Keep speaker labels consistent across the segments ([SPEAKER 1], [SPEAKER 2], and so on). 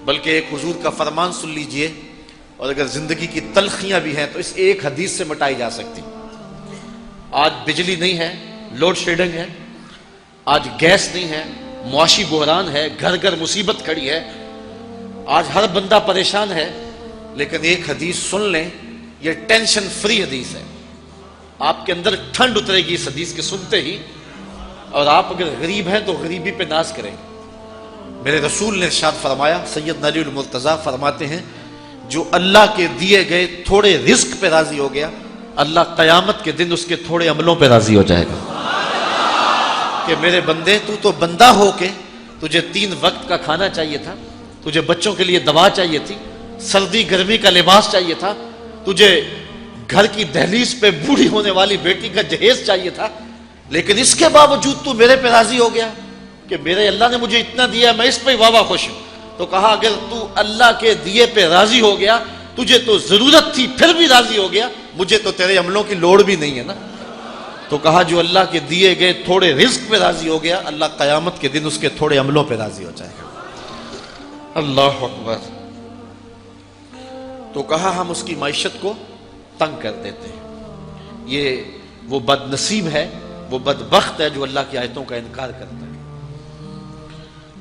[SPEAKER 1] بلکہ ایک حضور کا فرمان سن لیجئے، اور اگر زندگی کی تلخیاں بھی ہیں تو اس ایک حدیث سے مٹائی جا سکتی۔ آج بجلی نہیں ہے، لوڈ شیڈنگ ہے، آج گیس نہیں ہے، معاشی بحران ہے، گھر گھر مصیبت کھڑی ہے، آج ہر بندہ پریشان ہے، لیکن ایک حدیث سن لیں، یہ ٹینشن فری حدیث ہے۔ آپ کے اندر ٹھنڈ اترے گی اس حدیث کے سنتے ہی، اور آپ اگر غریب ہیں تو غریبی پہ ناز کریں۔ میرے رسول نے ارشاد فرمایا، سیدنا علی المرتضیٰ فرماتے ہیں، جو اللہ کے دیے گئے تھوڑے رزق پہ راضی ہو گیا، اللہ قیامت کے دن اس کے تھوڑے عملوں پہ راضی ہو جائے گا۔ کہ میرے بندے، تو بندہ ہو کے تجھے 3 وقت کا کھانا چاہیے تھا، تجھے بچوں کے لیے دوا چاہیے تھی، سردی گرمی کا لباس چاہیے تھا، تجھے گھر کی دہلیز پہ بوڑھی ہونے والی بیٹی کا جہیز چاہیے تھا، لیکن اس کے باوجود تو میرے پہ راضی ہو گیا کہ میرے اللہ نے مجھے اتنا دیا، میں اس پہ واہ خوش ہوں۔ تو کہا اگر تو اللہ کے دیے پہ راضی ہو گیا، تجھے تو ضرورت تھی پھر بھی راضی ہو گیا، مجھے تو تیرے عملوں کی لوڑ بھی نہیں ہے نا۔ تو کہا جو اللہ کے دیے گئے تھوڑے رزق پہ راضی ہو گیا، اللہ قیامت کے دن اس کے تھوڑے عملوں پہ راضی ہو جائے گا۔ اللہ اکبر۔ تو کہا ہم اس کی معیشت کو تنگ کر دیتے ہیں، یہ وہ بد نصیب ہے، وہ بدبخت ہے جو اللہ کی آیتوں کا انکار کرتا ہے۔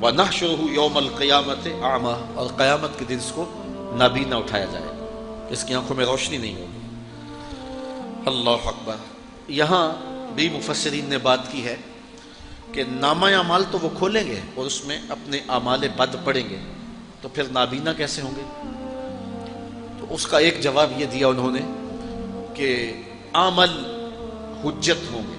[SPEAKER 1] وَنَحْشُرُهُ يَوْمَ الْقِيَامَةِ أَعْمَى، اور قیامت کے دن اس کو نابینا اٹھایا جائے گا، اس کی آنکھوں میں روشنی نہیں ہوگی۔ اللہ اکبر۔ یہاں بھی مفسرین نے بات کی ہے کہ نامہ اعمال تو وہ کھولیں گے اور اس میں اپنے اعمال بد پڑھیں گے، تو پھر نابینا کیسے ہوں گے؟ تو اس کا ایک جواب یہ دیا انہوں نے کہ عمل حجت ہوں گے،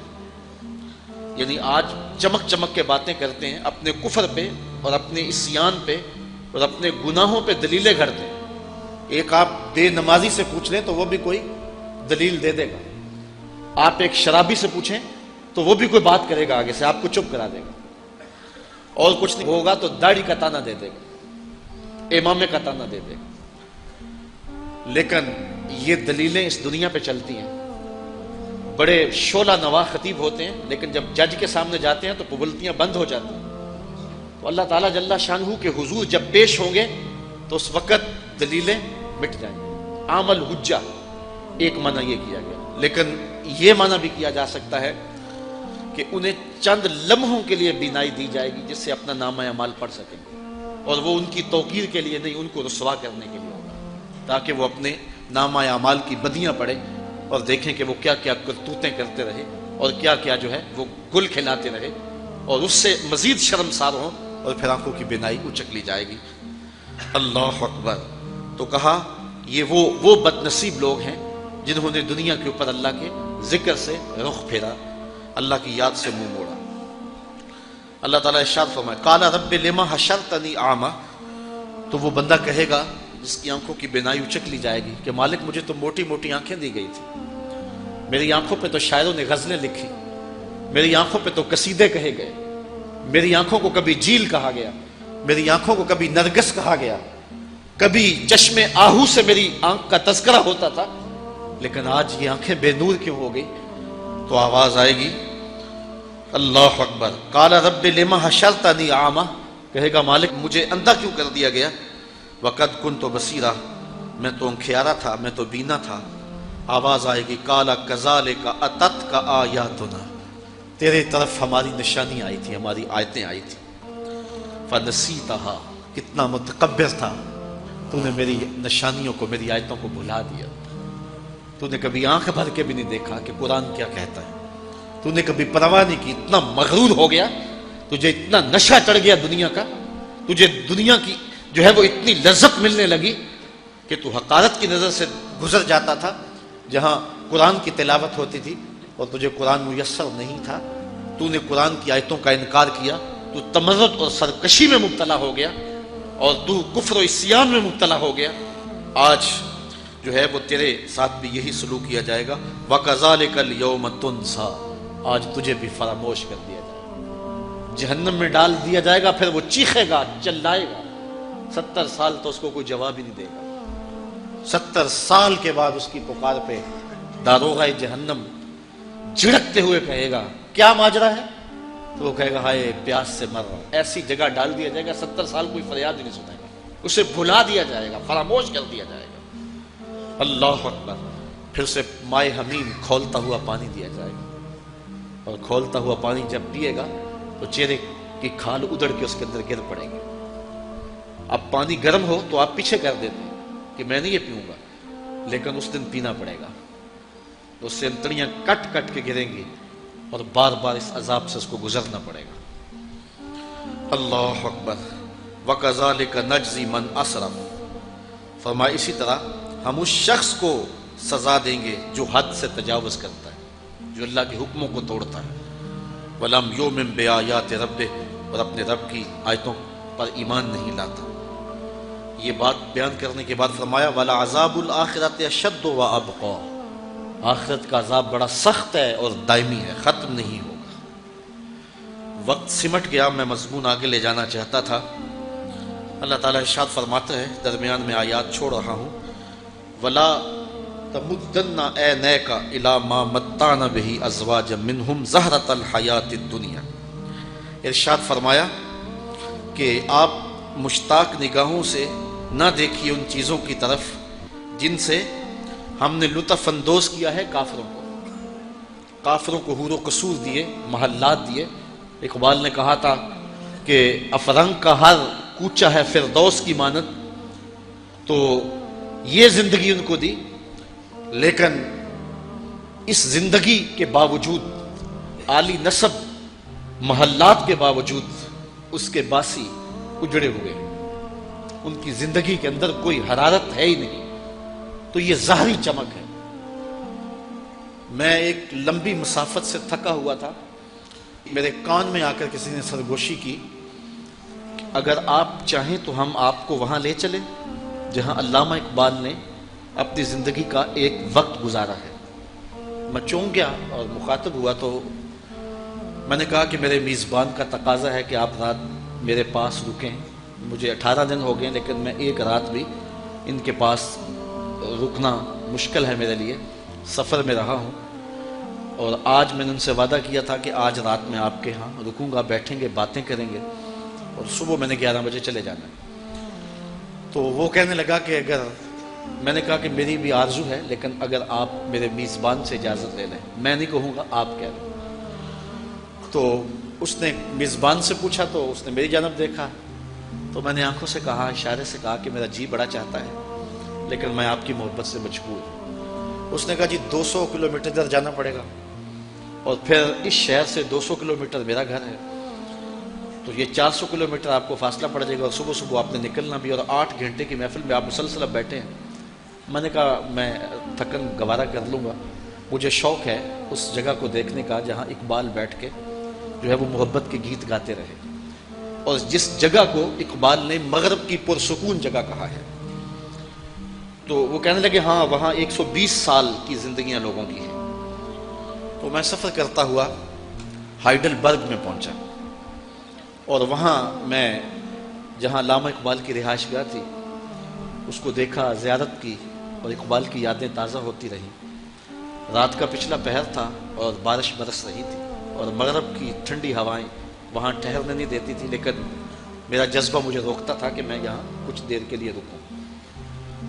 [SPEAKER 1] یعنی آج چمک چمک کے باتیں کرتے ہیں، اپنے کفر پہ اور اپنے عصیان پہ اور اپنے گناہوں پہ دلیلیں گھڑتے ہیں۔ ایک آپ بے نمازی سے پوچھ لیں تو وہ بھی کوئی دلیل دے دے گا، آپ ایک شرابی سے پوچھیں تو وہ بھی کوئی بات کرے گا آگے سے، آپ کو چپ کرا دے گا، اور کچھ نہیں ہوگا تو داڑھی کا تانا دے دے گا، امامے کا تانا دے دے گا۔ لیکن یہ دلیلیں اس دنیا پہ چلتی ہیں، بڑے شعلہ نوا خطیب ہوتے ہیں، لیکن جب جج کے سامنے جاتے ہیں تو پبلتیاں بند ہو جاتی ہیں۔ تو اللہ تعالیٰ جل شانہ کے حضور جب پیش ہوں گے تو اس وقت دلیلیں مٹ جائیں گی۔ عمل حجہ ایک معنی یہ کیا گیا، لیکن یہ معنی بھی کیا جا سکتا ہے کہ انہیں چند لمحوں کے لیے بینائی دی جائے گی جس سے اپنا نامہ اعمال پڑھ سکیں گے، اور وہ ان کی توقیر کے لیے نہیں، ان کو رسوا کرنے کے لیے ہوگا، تاکہ وہ اپنے نامہ اعمال کی بدیاں پڑھیں اور دیکھیں کہ وہ کیا کیا کرتوتیں کرتے رہے اور کیا کیا جو ہے وہ گل کھلاتے رہے، اور اس سے مزید شرمسار ہوں، اور پھر آنکھوں کی بینائی اچک لی جائے گی۔ اللہ اکبر۔ تو کہا یہ وہ بد نصیب لوگ ہیں جنہوں نے دنیا کے اوپر اللہ کے ذکر سے رخ پھیرا، اللہ کی یاد سے منہ موڑا۔ اللہ تعالیٰ ارشاد فرمائے، قال رب لما حشرتنی اعمی، تو وہ بندہ کہے گا جس کی آنکھوں کی بینائی اچک لی جائے گی کہ مالک مجھے تو موٹی موٹی آنکھیں دی گئی تھی، میری آنکھوں پہ تو شاعروں نے غزلیں لکھی، میری آنکھوں پہ تو قصیدے کہے گئے، میری آنکھوں کو کبھی جیل کہا گیا، میری آنکھوں کو کبھی نرگس کہا گیا، کبھی چشم آہو سے میری آنکھ کا تذکرہ ہوتا تھا، لیکن آج یہ آنکھیں بے نور کیوں ہو گئی؟ تو آواز آئے گی، اللہ اکبر، قال رب لما حشرتنی اعمی، کہے گا مالک مجھے اندھا کیوں کر دیا گیا، وقد کنت بصیرا، میں تو انکھیارا تھا، میں تو بینا تھا۔ آواز آئے گی، قال کذالک اتتک آیاتنا، تیرے طرف ہماری نشانی آئی تھی، ہماری آیتیں آئی تھی، فنسیتہا، کتنا متکبر تھا تو نے میری نشانیوں کو، میری آیتوں کو بھلا دیا، تو نے کبھی آنکھ بھر کے بھی نہیں دیکھا کہ قرآن کیا کہتا ہے، تو نے کبھی پرواہ نہیں کی، اتنا مغرور ہو گیا، تجھے اتنا نشہ چڑھ گیا دنیا کا، تجھے دنیا کی جو ہے وہ اتنی لذت ملنے لگی کہ تو حقارت کی نظر سے گزر جاتا تھا جہاں قرآن کی تلاوت ہوتی تھی اور تجھے قرآن میسر نہیں تھا، تو نے قرآن کی آیتوں کا انکار کیا، تو تمرد اور سرکشی میں مبتلا ہو گیا اور تو کفر و عصیان میں مبتلا ہو گیا۔ آج جو ہے وہ تیرے ساتھ بھی یہی سلوک کیا جائے گا، وَكَذَلِكَ الْيَوْمَ تُنْسَى، آج تجھے بھی فراموش کر دیا جائے گا، جہنم میں ڈال دیا جائے گا، پھر وہ چیخے گا، چلائے گا، 70 سال تو اس کو کوئی جواب ہی نہیں دے گا۔ 70 سال کے بعد اس کی پکار پہ داروغہ جہنم جھڑکتے ہوئے کہے گا کیا ماجرا ہے؟ تو وہ کہے گا ہائے پیاس سے مر رہا ہوں، ایسی جگہ ڈال دیا جائے گا 70 سال کوئی فریاد ہی نہیں سنائے گا۔ اسے بھلا دیا جائے گا، فراموش کر دیا جائے گا۔ اللہ اکبر۔ پھر اسے مائے حمیم کھولتا ہوا پانی دیا جائے گا، اور کھولتا ہوا پانی جب پیے گا تو چہرے کی کھال ادڑ کے اس کے اندر گر پڑے گی۔ اب پانی گرم ہو تو آپ پیچھے کر دیتے ہیں کہ میں نہیں یہ پیوں گا، لیکن اس دن پینا پڑے گا، تو اس سے انتڑیاں کٹ کٹ کے گریں گی اور بار بار اس عذاب سے اس کو گزرنا پڑے گا۔ اللہ اکبر۔ وَكَذَلِكَ نَجْزِي مَنْ أَسْرَفَ، فرمایا اسی طرح ہم اس شخص کو سزا دیں گے جو حد سے تجاوز کرتا ہے، جو اللہ کے حکموں کو توڑتا ہے۔ وَلَمْ يُؤْمِنْ بِآيَاتِ رَبِّهِ، اور اپنے رب کی آیتوں پر ایمان نہیں لاتا۔ یہ بات بیان کرنے کے بعد فرمایا وَلَعَذَابُ الْآخِرَةِ أَشَدُّ وَأَبْقَىٰ، آخرت کا عذاب بڑا سخت ہے اور دائمی ہے، ختم نہیں ہوگا۔ وقت سمٹ گیا، میں مضمون آگے لے جانا چاہتا تھا۔ اللہ تعالیٰ ارشاد فرماتا ہے، درمیان میں آیات چھوڑ رہا ہوں، وَلَا تَمُدَّنَّ عَيْنَيْكَ إِلَىٰ مَا مَتَّعْنَا بِهِ أَزْوَاجًا مِّنْهُمْ زَهْرَةَ الْحَيَاةِ الدُّنْيَا، ارشاد فرمایا کہ آپ مشتاق نگاہوں سے نہ دیکھیے ان چیزوں کی طرف جن سے ہم نے لطف اندوز کیا ہے کافروں کو۔ کافروں کو حور و قصور دیے، محلات دیے۔ اقبال نے کہا تھا کہ افرنگ کا ہر کوچہ ہے فردوس کی مانند، تو یہ زندگی ان کو دی، لیکن اس زندگی کے باوجود، عالی نسب محلات کے باوجود، اس کے باسی اجڑے ہوئے، ان کی زندگی کے اندر کوئی حرارت ہے ہی نہیں، تو یہ ظاہری چمک ہے۔ میں ایک لمبی مسافت سے تھکا ہوا تھا، میرے کان میں آ کر کسی نے سرگوشی کی، اگر آپ چاہیں تو ہم آپ کو وہاں لے چلیں جہاں علامہ اقبال نے اپنی زندگی کا ایک وقت گزارا ہے۔ میں چونک گیا اور مخاطب ہوا، تو میں نے کہا کہ میرے میزبان کا تقاضا ہے کہ آپ رات میرے پاس رکیں۔ مجھے 18 دن ہو گئے، لیکن میں ایک رات بھی ان کے پاس رکنا مشکل ہے میرے لیے، سفر میں رہا ہوں، اور آج میں نے ان سے وعدہ کیا تھا کہ آج رات میں آپ کے ہاں رکوں گا، بیٹھیں گے، باتیں کریں گے، اور صبح میں نے 11 بجے چلے جانا ہے۔ تو وہ کہنے لگا کہ اگر، میں نے کہا کہ میری بھی آرزو ہے، لیکن اگر آپ میرے میزبان سے اجازت لے لیں، میں نہیں کہوں گا، آپ کہہ لیں۔ تو اس نے میزبان سے پوچھا تو اس نے میری جانب دیکھا، تو میں نے آنکھوں سے کہا، اشارے سے کہا کہ میرا جی بڑا چاہتا ہے، لیکن میں آپ کی محبت سے مجبور ہوں۔ اس نے کہا جی 200 کلومیٹر ادھر جانا پڑے گا، اور پھر اس شہر سے 200 کلومیٹر میرا گھر ہے، تو یہ 400 کلومیٹر آپ کو فاصلہ پڑ جائے گا، اور صبح صبح آپ نے نکلنا بھی، اور 8 گھنٹے کی محفل میں آپ مسلسل بیٹھے ہیں۔ میں نے کہا میں تھکن گوارا کر لوں گا، مجھے شوق ہے اس جگہ کو دیکھنے کا جہاں اقبال بیٹھ کے جو ہے وہ محبت کے گیت گاتے رہے، اور جس جگہ کو اقبال نے مغرب کی پرسکون جگہ کہا ہے۔ تو وہ کہنے لگے ہاں وہاں 120 سال کی زندگیاں لوگوں کی ہیں۔ تو میں سفر کرتا ہوا ہائیڈل برگ میں پہنچا، اور وہاں میں جہاں علامہ اقبال کی رہائش گاہ تھی اس کو دیکھا، زیارت کی، اور اقبال کی یادیں تازہ ہوتی رہیں۔ رات کا پچھلا پہر تھا اور بارش برس رہی تھی، اور مغرب کی ٹھنڈی ہوائیں وہاں ٹھہرنے نہیں دیتی تھی، لیکن میرا جذبہ مجھے روکتا تھا کہ میں یہاں کچھ دیر کے لیے رکوں۔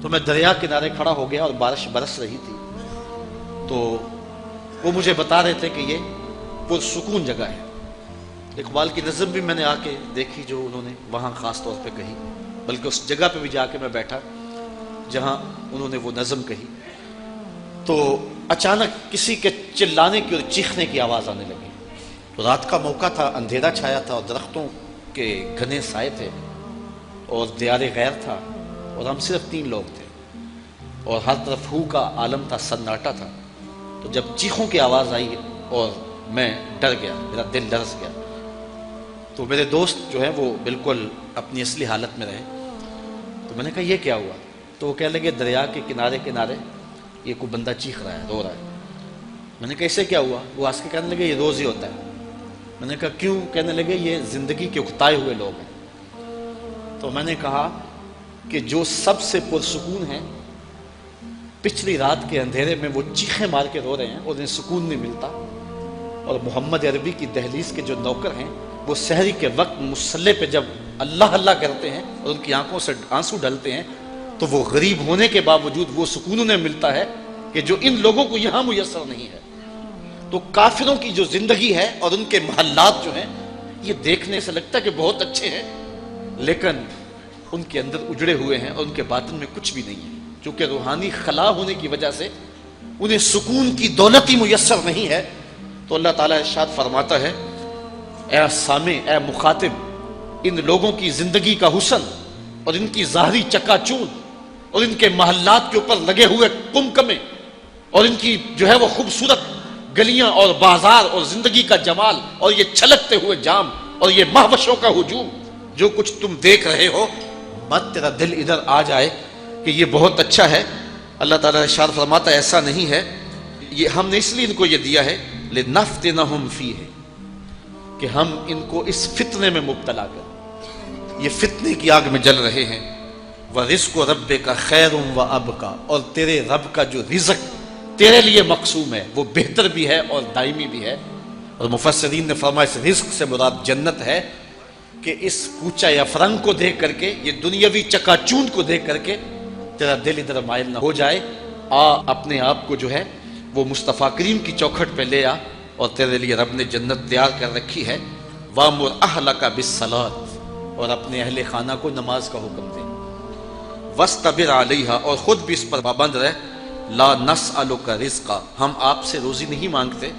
[SPEAKER 1] تو میں دریا کنارے کھڑا ہو گیا اور بارش برس رہی تھی، تو وہ مجھے بتا رہے تھے کہ یہ پرسکون جگہ ہے۔ اقبال کی نظم بھی میں نے آ کے دیکھی جو انہوں نے وہاں خاص طور پہ کہی، بلکہ اس جگہ پہ بھی جا کے میں بیٹھا جہاں انہوں نے وہ نظم کہی۔ تو اچانک کسی کے چلانے کی اور چیخنے کی آواز آنے لگی۔ تو رات کا موقع تھا، اندھیرا چھایا تھا، اور درختوں کے گھنے سائے تھے، اور دیار غیر تھا، اور ہم صرف 3 لوگ تھے، اور ہر طرف ہو کا عالم تھا، سناٹا تھا۔ تو جب چیخوں کی آواز آئی اور میں ڈر گیا، میرا دل لرز گیا، تو میرے دوست جو ہیں وہ بالکل اپنی اصلی حالت میں رہے۔ تو میں نے کہا یہ کیا ہوا؟ تو وہ کہنے لگے دریا کے کنارے کنارے یہ کوئی بندہ چیخ رہا ہے، رو رہا ہے۔ میں نے کہا اس سے کیا ہوا؟ وہ ہنس کے کہنے لگے یہ روز ہی ہوتا ہے۔ میں نے کہا کیوں؟ کہنے لگے یہ زندگی کے اکتائے ہوئے لوگ ہیں۔ تو میں نے کہا کہ جو سب سے پرسکون ہیں، پچھلی رات کے اندھیرے میں وہ چیخیں مار کے رو رہے ہیں اور انہیں سکون نہیں ملتا، اور محمد عربی کی دہلیز کے جو نوکر ہیں وہ سحری کے وقت مسلح پہ جب اللہ اللہ کرتے ہیں اور ان کی آنکھوں سے آنسو ڈلتے ہیں، تو وہ غریب ہونے کے باوجود وہ سکون انہیں ملتا ہے کہ جو ان لوگوں کو یہاں میسر نہیں ہے۔ تو کافروں کی جو زندگی ہے اور ان کے محلات جو ہیں، یہ دیکھنے سے لگتا ہے کہ بہت اچھے ہیں، لیکن ان کے اندر اجڑے ہوئے ہیں اور ان کے باطن میں کچھ بھی نہیں ہے، چونکہ روحانی خلا ہونے کی وجہ سے انہیں سکون کی دولت ہی میسر نہیں ہے۔ تو اللہ تعالیٰ ارشاد فرماتا ہے، اے سامع، اے مخاطب، ان لوگوں کی زندگی کا حسن اور ان کی ظاہری چکا چوند اور ان کے محلات کے اوپر لگے ہوئے کمکمے اور ان کی جو ہے وہ خوبصورت گلیاں اور بازار اور زندگی کا جمال اور یہ چھلکتے ہوئے جام اور یہ مہوشوں کا ہجوم، جو کچھ تم دیکھ رہے ہو، مت تیرا دل ادھر آ جائے کہ یہ بہت اچھا ہے۔ اللہ تعالیٰ ارشاد فرماتا ہے ایسا نہیں ہے، یہ ہم نے اس لیے ان کو یہ دیا ہے لِنَفْتِنَهُمْ فِيهِ، کہ ہم ان کو اس فتنے میں مبتلا کریں، یہ فتنے کی آگ میں جل رہے ہیں۔ وَرِزْقُ رَبِّكَ خَيْرٌ وَأَبْقَىٰ، اور تیرے رب کا جو رزق تیرے لیے مقسوم ہے وہ بہتر بھی ہے اور دائمی بھی ہے۔ اور مفسرین نے فرمایا اس رزق سے مراد جنت ہے، کہ اس کوچہ یا فرنگ کو دیکھ کر کے، یہ دنیاوی چکا چوند کو دیکھ کر کے تیرا دل ادھر مائل نہ ہو جائے، اپنے آپ کو جو ہے وہ مصطفیٰ کریم کی چوکھٹ پہ لے آ، اور تیرے لیے رب نے جنت تیار کر رکھی ہے۔ وَأْمُرْ أَهْلَكَ بِالصَّلَاةِ، اور اپنے اہل خانہ کو نماز کا حکم دے۔ وَاسْتَبِرْ عَلَيْهَا، اور خود بھی اس پر پابند رہ۔ لَا نَسْأَلُكَ رِزْقًا، ہم آپ سے روزی نہیں مانگتے،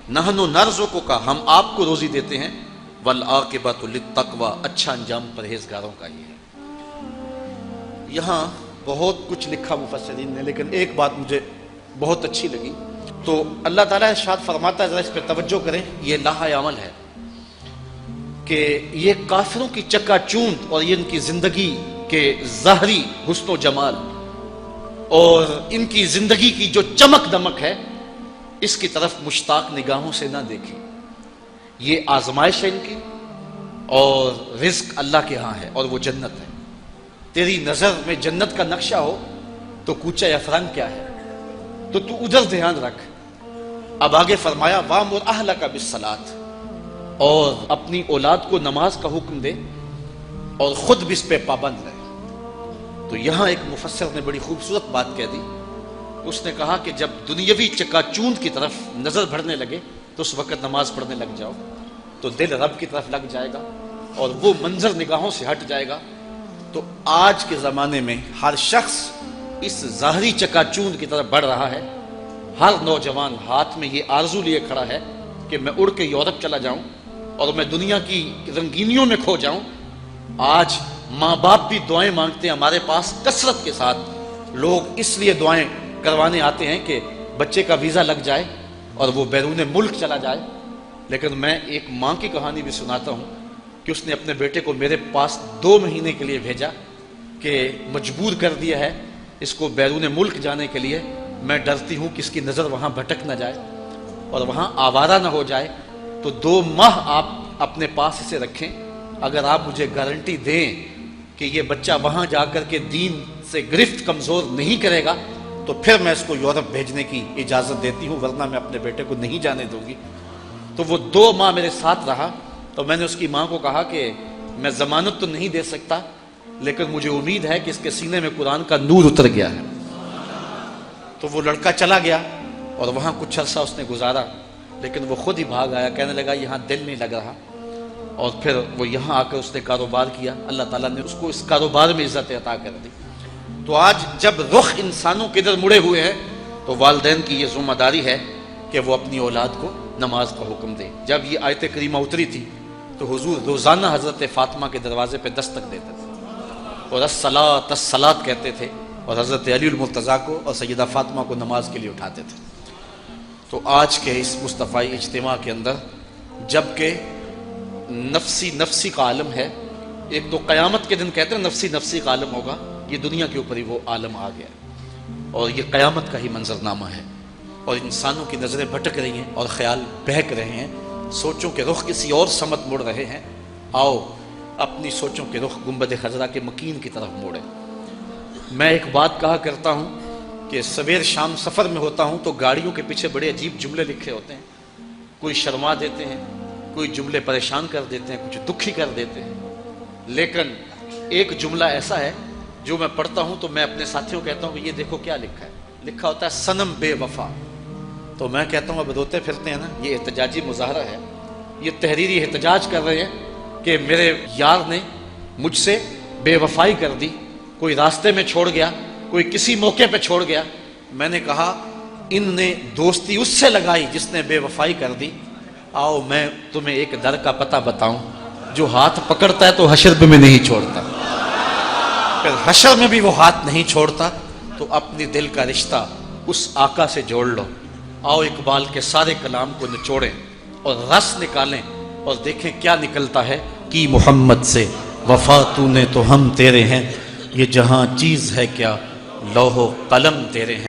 [SPEAKER 1] نَحْنُ نَرْزُقُكَ، ہم آپ کو روزی دیتے ہیں۔ وَالْعَاقِبَةُ لِلتَّقْوَىٰ، اچھا انجام پرہیزگاروں کا ہی ہے۔ یہاں بہت کچھ لکھا مفسرین نے، لیکن ایک بات مجھے بہت اچھی لگی، تو اللہ تعالیٰ ارشاد فرماتا ہے، ذرا اس پہ توجہ کریں، یہ لاہ عمل ہے کہ یہ کافروں کی چکا چوند اور یہ ان کی زندگی کے ظاہری حسن و جمال اور ان کی زندگی کی جو چمک دمک ہے، اس کی طرف مشتاق نگاہوں سے نہ دیکھیں۔ یہ آزمائش ہے ان کی، اور رزق اللہ کے ہاں ہے، اور وہ جنت ہے۔ تیری نظر میں جنت کا نقشہ ہو تو کوچہ یا فرنگ کیا ہے، تو تو ادھر دھیان رکھ۔ اب آگے فرمایا وَأْمُرْ أَهْلَكَ بِالصَّلَاةِ، اور اپنی اولاد کو نماز کا حکم دے اور خود بھی اس پہ پابند رہے۔ تو یہاں ایک مفسر نے بڑی خوبصورت بات کہہ دی، اس نے کہا کہ جب دنیاوی چکا چوند کی طرف نظر بڑھنے لگے تو اس وقت نماز پڑھنے لگ جاؤ، تو دل رب کی طرف لگ جائے گا اور وہ منظر نگاہوں سے ہٹ جائے گا۔ تو آج کے زمانے میں ہر شخص اس ظاہری چکا چوند کی طرف بڑھ رہا ہے۔ ہر نوجوان ہاتھ میں یہ آرزو لیے کھڑا ہے کہ میں اڑ کے یورپ چلا جاؤں اور میں دنیا کی رنگینیوں میں کھو جاؤں۔ آج ماں باپ بھی دعائیں مانگتے ہیں، ہمارے پاس کثرت کے ساتھ لوگ اس لیے دعائیں کروانے آتے ہیں کہ بچے کا ویزا لگ جائے اور وہ بیرون ملک چلا جائے۔ لیکن میں ایک ماں کی کہانی بھی سناتا ہوں کہ اس نے اپنے بیٹے کو میرے پاس 2 مہینے کے لیے بھیجا، کہ مجبور کر دیا ہے اس کو بیرون ملک جانے کے لیے، میں ڈرتی ہوں کہ اس کی نظر وہاں بھٹک نہ جائے اور وہاں آوارہ نہ ہو جائے، تو 2 ماہ آپ اپنے پاس اسے رکھیں، اگر آپ مجھے گارنٹی دیں کہ یہ بچہ وہاں جا کر کے دین سے گرفت کمزور نہیں کرے گا تو پھر میں اس کو یورپ بھیجنے کی اجازت دیتی ہوں، ورنہ میں اپنے بیٹے کو نہیں جانے دوں گی۔ تو وہ 2 ماہ میرے ساتھ رہا، تو میں نے اس کی ماں کو کہا کہ میں ضمانت تو نہیں دے سکتا، لیکن مجھے امید ہے کہ اس کے سینے میں قرآن کا نور اتر گیا ہے۔ تو وہ لڑکا چلا گیا اور وہاں کچھ عرصہ اس نے گزارا، لیکن وہ خود ہی بھاگ آیا، کہنے لگا یہاں دل نہیں لگ رہا، اور پھر وہ یہاں آ کر اس نے کاروبار کیا، اللہ تعالیٰ نے اس کو اس کاروبار میں عزت عطا کر دی۔ تو آج جب رخ انسانوں کے ادھر مڑے ہوئے ہیں تو والدین کی یہ ذمہ داری ہے کہ وہ اپنی اولاد کو نماز کا حکم دیں۔ جب یہ آیت کریمہ اتری تھی تو حضور روزانہ حضرت فاطمہ کے دروازے پہ دستک دیتے تھے اور الصلاۃ الصلاۃ کہتے تھے، اور حضرت علی المرتضیٰ کو اور سیدہ فاطمہ کو نماز کے لیے اٹھاتے تھے۔ تو آج کے اس مصطفی اجتماع کے اندر جب کہ نفسی کا عالم ہے، ایک تو قیامت کے دن کہتے ہیں نفسی کا عالم ہوگا، یہ دنیا کے اوپر ہی وہ عالم آ گیا اور یہ قیامت کا ہی منظرنامہ ہے، اور انسانوں کی نظریں بھٹک رہی ہیں اور خیال بہک رہے ہیں، سوچوں کے رخ کسی اور سمت مڑ رہے ہیں۔ آؤ اپنی سوچوں کے رخ گنبد خضرا کے مکین کی طرف موڑیں۔ میں ایک بات کہا کرتا ہوں کہ سویر شام سفر میں ہوتا ہوں تو گاڑیوں کے پیچھے بڑے عجیب جملے لکھے ہوتے ہیں، کوئی شرما دیتے ہیں، کوئی جملے پریشان کر دیتے ہیں، کچھ دکھی کر دیتے ہیں۔ لیکن ایک جملہ ایسا ہے جو میں پڑھتا ہوں تو میں اپنے ساتھیوں کو کہتا ہوں کہ یہ دیکھو کیا لکھا ہے، لکھا ہوتا ہے صنم بے وفا. تو میں کہتا ہوں اب روتے پھرتے ہیں نا، یہ احتجاجی مظاہرہ ہے، یہ تحریری احتجاج کر رہے ہیں کہ میرے یار نے مجھ سے بے وفائی کر دی، کوئی راستے میں چھوڑ گیا، کوئی کسی موقع پہ چھوڑ گیا. میں نے کہا ان نے دوستی اس سے لگائی جس نے بے وفائی کر دی. آؤ میں تمہیں ایک در کا پتہ بتاؤں، جو ہاتھ پکڑتا ہے تو حشر میں نہیں چھوڑتا، پھر حشر میں بھی وہ ہاتھ نہیں چھوڑتا. تو اپنی دل کا رشتہ اس آقا سے جوڑ لو. آؤ اقبال کے سارے کلام کو نچوڑیں اور رس نکالیں اور دیکھیں کیا نکلتا ہے. کی محمد سے وفا تو نے تو ہم تیرے ہیں، یہ جہاں چیز ہے کیا لوح و قلم تیرے ہیں.